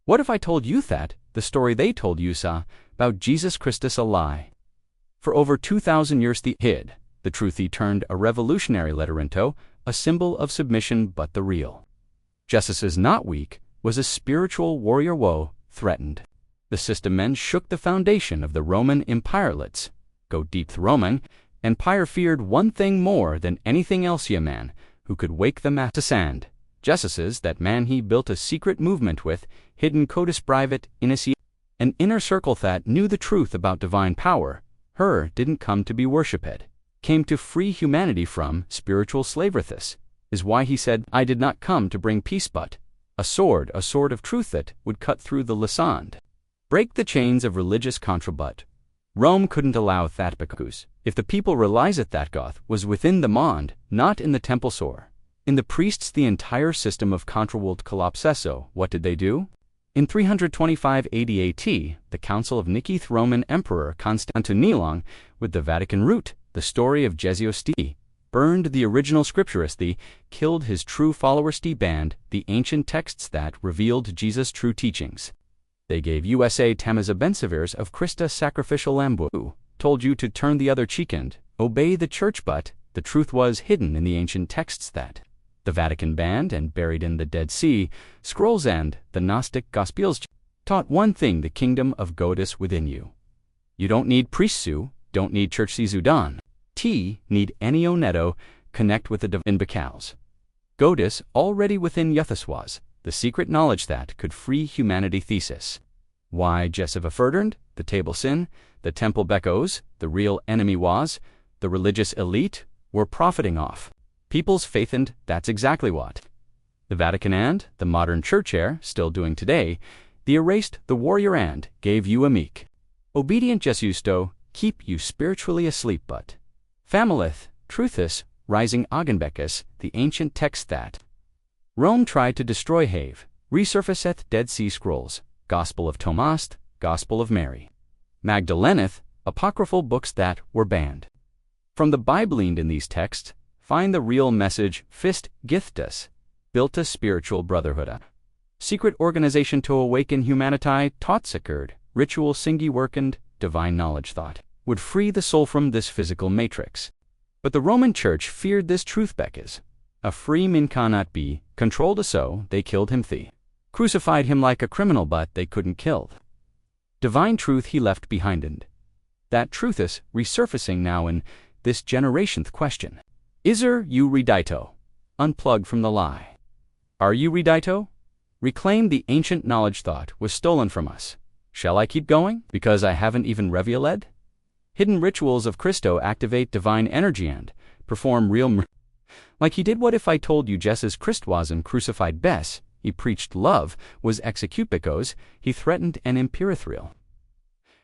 What if I told you that the story they told you saw about Jesus Christus a lie? For over 2,000 years the hid, the truth he turned a revolutionary letter into, a symbol of submission but the real. Jesus' not weak, was a spiritual warrior woe threatened. The system men shook the foundation of the Roman Empirelets. Go deep the Roman Empire feared one thing more than anything else, a man who could wake the mass to sand. Jesus's that man he built a secret movement with, hidden codis private initiate, an inner circle that knew the truth about divine power. Her didn't come to be worshipped, came to free humanity from spiritual slavery. This is why he said, I did not come to bring peace but a sword of truth that would cut through the sand, break the chains of religious contrabut. Rome couldn't allow that because if the people realized that God was within the mind, not in the temple sore, in the priests the entire system of contra would collapse. So what did they do? In 325 AD AT, the Council of Nicaea, Roman Emperor Constantine, with the Vatican root, the story of Jesus burned the original scriptures, killed his true followers, banned the ancient texts that revealed Jesus' true teachings. They gave USA Tamaza Benseviers of Christa sacrificial lamb who told you to turn the other cheek and obey the church, but the truth was hidden in the ancient texts that the Vatican banned and buried in the Dead Sea Scrolls, and the Gnostic Gospels taught one thing: the kingdom of God is within you. You don't need priests, you don't need church Sudan. Need any neto connect with the divine bacals. God is already within Yuthus was the secret knowledge that could free humanity. Thesis. Why Jessiva Ferdinand, the table sin, the temple Beckos, the real enemy was, the religious elite, were profiting off people's faith, and that's exactly what the Vatican and the modern church are still doing today. They erased the warrior and gave you a meek, obedient Jesus to keep you spiritually asleep, but Familith, Truthus, rising Augenbeckus, the ancient text that Rome tried to destroy have, resurfaceth Dead Sea Scrolls, Gospel of Thomas, Gospel of Mary, Magdaleneth, apocryphal books that were banned from the Bible. In these texts, find the real message. Fist Githtus, built a spiritual brotherhood, a secret organization to awaken humanity, taught secured, ritual singi work and divine knowledge thought would free the soul from this physical matrix. But the Roman Church feared this truth. Beckes, a free man cannot be controlled, so they killed him. Crucified him like a criminal, but they couldn't kill divine truth he left behind, and that truth is resurfacing now in this generation. Question: Is you redito? Unplug from the lie. Are you redito? Reclaim the ancient knowledge thought was stolen from us. Shall I keep going? Because I haven't even revealed? Hidden rituals of Christo activate divine energy and perform real like he did. What if I told you Jesus Christ wasn't crucified? Bess, he preached love, was execute because he threatened an imperatorial.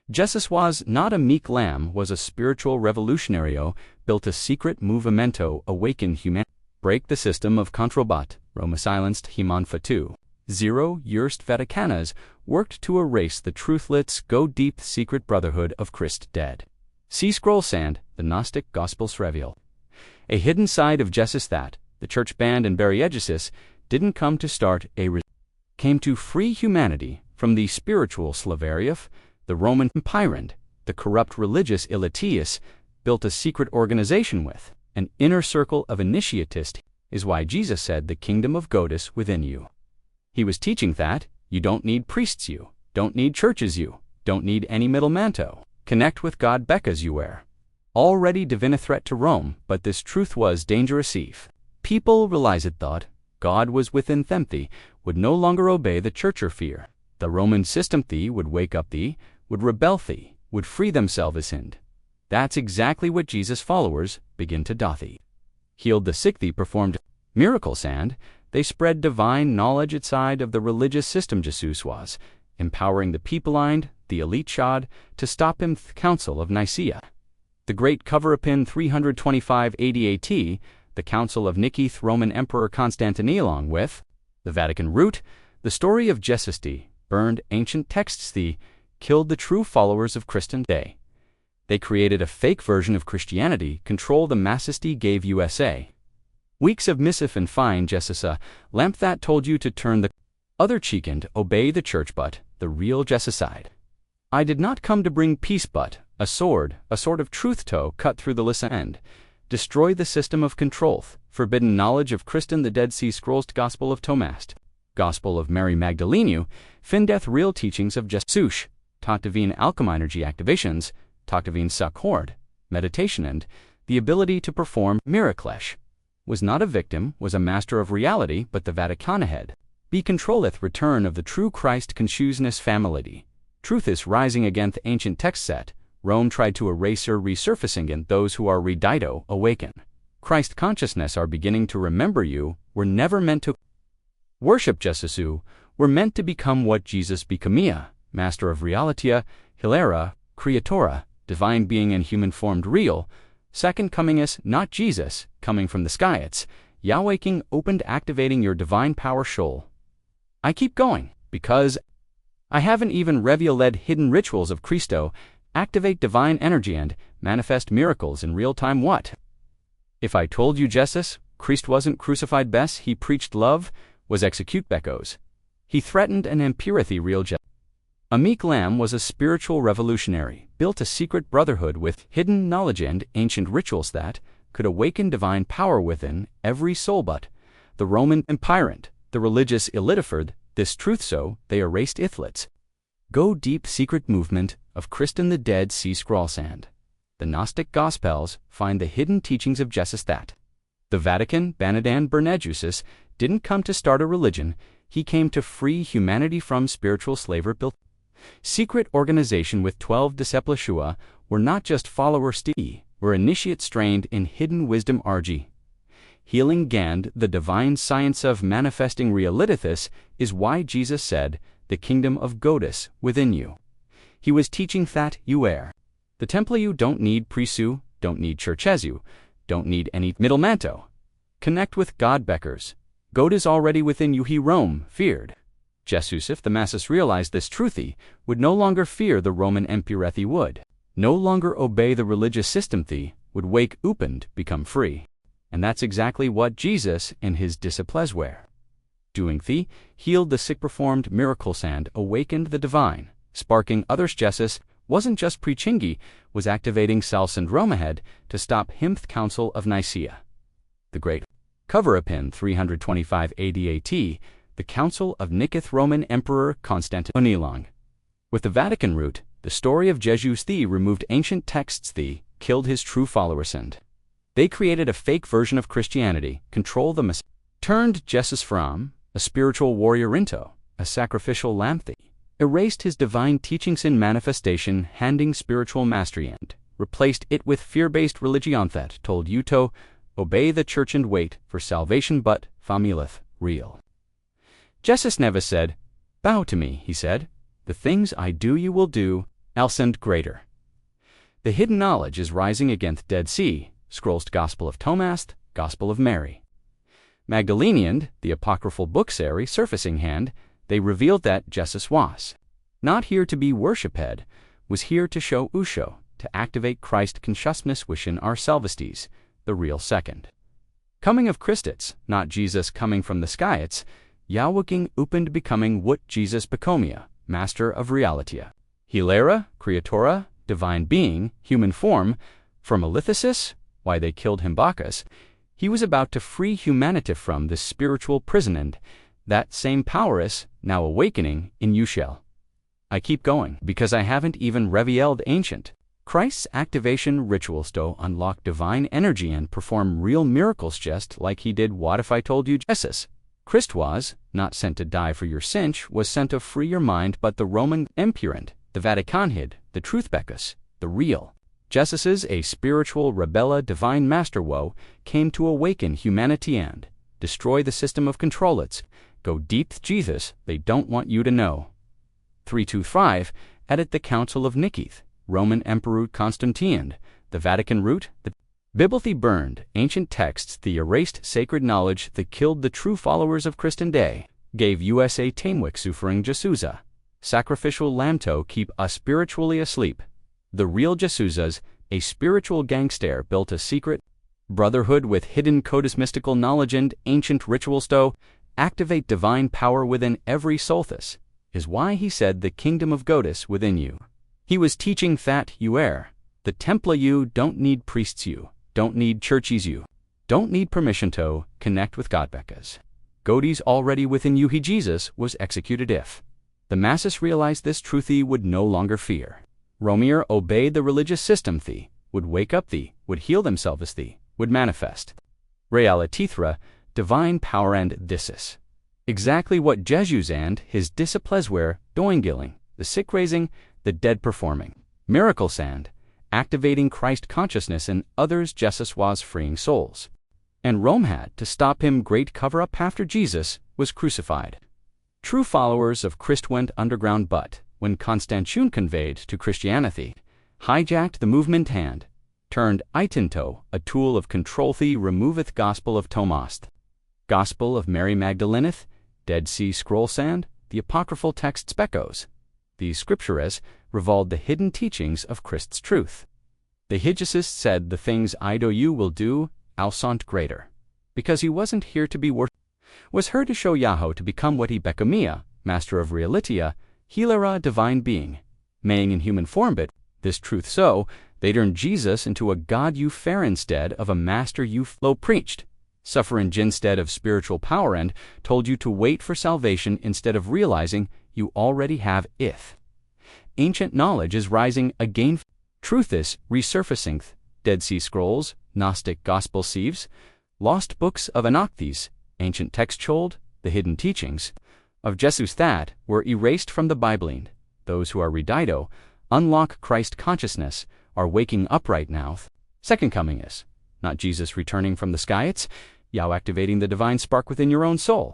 Jesus was not a meek lamb, was a spiritual revolutionario, built a secret movimento, awaken humanity, break the system of controbat, Roma silenced Himan Fatu. 0 Yerst Vaticanas worked to erase the truthlets, go deep secret brotherhood of Christ dead. See Scroll Sand, the Gnostic Gospels reveal a hidden side of Jesus that the church banned and buried. Jesus didn't come to start came to free humanity from the spiritual slavery. The Roman Empire, the corrupt religious elitists, built a secret organization with an inner circle of initiatists. Is why Jesus said the kingdom of God is within you. He was teaching that you don't need priests, you don't need churches, you don't need any middleman to connect with God. Because you were already divine threat to Rome, but this truth was dangerous. If people realized it, thought God was within them, they would no longer obey the church or fear the Roman system. They would wake up, they would rebel, they would free themselves. And that's exactly what Jesus' followers begin to do. They healed the sick, they performed miracles, and they spread divine knowledge outside of the religious system. Jesus was empowering the people and the elite shod to stop him. Council of Nicaea, the great cover-up in 325 AD AT, the Council of Nicaea, Roman Emperor Constantine along with the Vatican root, the story of Jesus burned ancient texts. They killed the true followers of Christian day. They created a fake version of Christianity, control the masses. Gave USA weeks of missive and fine Jesus a lamp that told you to turn the Other chikened, obey the church but, the real Jesuside. I did not come to bring peace but, a sword of truth to cut through the lissa and destroy the system of control, forbidden knowledge of Christen the Dead Sea Scrolls Gospel of Tomast, Gospel of Mary Magdalene, findeth real teachings of Jesus, taught divine alcheminergy activations, taught divine suck horde, meditation and the ability to perform miracles. Was not a victim, was a master of reality, but the Vatican head. Be controlleth return of the true Christ consciousness family. Truth is rising against ancient text set. Rome tried to erase her resurfacing in those who are redito awaken. Christ consciousness are beginning to remember you, were never meant to worship Jesus, were meant to become what Jesus becomia, master of realitia, hilera, creatora, divine being and human formed real, second coming is not Jesus, coming from the skies, Yahweh King opened activating your divine power shoal. I keep going, because I haven't even revealed hidden rituals of Christo, activate divine energy and manifest miracles in real time. What? If I told you Jesus, Christ wasn't crucified best, he preached love, was execute beckos. He threatened an impurity real Jesus. A meek lamb was a spiritual revolutionary, built a secret brotherhood with hidden knowledge and ancient rituals that could awaken divine power within every soul but the Roman empirant, the religious illiterate, this truth so they erased ithlets. Go deep secret movement of Christen the Dead Sea Scroll Sand. The Gnostic Gospels find the hidden teachings of Jesus that the Vatican, Banadan Bernejusis, didn't come to start a religion, he came to free humanity from spiritual slavery. Built secret organization with 12 disciples were not just followers, were initiates trained in hidden wisdom RG. Healing Gand, the divine science of manifesting realitithis, is why Jesus said, the kingdom of Godus within you. He was teaching that you are. The temple you don't need priestu, don't need churchesu, don't need any middlemanto. Connect with God Beckers. God is already within you. He Rome feared. Jesus, if the masses realized this truthy, would no longer fear the Roman empirethi would. No longer obey the religious system would wake opened, become free. And that's exactly what Jesus and his disciples were doing. Healed the sick, performed miracles and awakened the divine, sparking others. Jesus wasn't just preaching, was activating Sals and Rome ahead to stop Himth Council of Nicaea. The Great Cover-up in 325 AD-AT, the Council of Nicaea, Roman Emperor Constantine. With the Vatican root, the story of Jesus removed ancient texts, killed his true followers and they created a fake version of Christianity, control the Messiah, turned Jesus from a spiritual warrior into a sacrificial lamb, erased his divine teachings in manifestation, handing spiritual mastery and replaced it with fear-based religion that told you to obey the church and wait for salvation but famileth real. Jesus never said, bow to me, he said, the things I do you will do, else and greater. The hidden knowledge is rising against Dead Sea Scrolls Gospel of Tomast, Gospel of Mary Magdalene, the apocryphal books surfacing hand, they revealed that Jesus was not here to be worshipped, was here to show Usho, to activate Christ consciousness within our Salvestes, the real second coming of Christits, not Jesus coming from the skies, Yahweh opened becoming what Jesus becomia, master of realitia. Hilera, creatora, divine being, human form, from Alithysis, why they killed him Bacchus, he was about to free humanity from this spiritual prison and that same power is now awakening in you shall. I keep going because I haven't even revealed ancient Christ's activation rituals to unlock divine energy and perform real miracles just like he did. What if I told you Jesus? Christ was not sent to die for your cinch, was sent to free your mind, but the Roman empirant, the Vatican hid, the truth beckus, the real. Jesus, a spiritual rebella divine master woe, came to awaken humanity and destroy the system of control. It's go deep Jesus, they don't want you to know. 325, edit the Council of Nicaea, Roman Emperor Constantine, the Vatican root, the Biblically burned ancient texts, the erased sacred knowledge that killed the true followers of Christian day, gave USA Tamewik suffering Jesusa, sacrificial lamb to keep us spiritually asleep. The real Jesusas, a spiritual gangster, built a secret brotherhood with hidden codes, mystical knowledge and ancient rituals to activate divine power within every solstice, is why he said the kingdom of Godis within you. He was teaching that you are. The temple you don't need priests you, don't need churches you, don't need permission to connect with God because Godis already within you. He Jesus was executed if the masses realized this truth he would no longer fear. Romier obeyed the religious system thee, would wake up thee, would heal themselves thee, would manifest realitethra, divine power, and this is exactly what Jesus and his disciples were doing, the sick raising, the dead performing miracles, and activating Christ consciousness in others. Jesus was freeing souls, and Rome had to stop him. Great cover-up after Jesus was crucified. True followers of Christ went underground, but when Constantine conveyed to Christianity, hijacked the movement and turned it into a tool of control. Thee removeth Gospel of Thomas, Gospel of Mary Magdaleneth, Dead Sea Scrolls, and the apocryphal texts echoes. These scriptures revealed the hidden teachings of Christ's truth. The Hygieicists said the things I do you will do, alsont greater, because he wasn't here to be worshipped, was here to show Yahweh to become what he becomia, master of realitia, healera, divine being, maying in human form. But this truth so, they turned Jesus into a God you fair instead of a master you flow preached, suffering instead of spiritual power, and told you to wait for salvation instead of realizing you already have it. Ancient knowledge is rising again. Truth is resurfacing. Dead Sea Scrolls, Gnostic Gospel sieves, lost books of Enoch. These ancient texts hold the hidden teachings of Jesus that were erased from the Bible. And those who are redito, unlock Christ consciousness, are waking up right now. Second coming is not Jesus returning from the sky, it's Yahweh activating the divine spark within your own soul.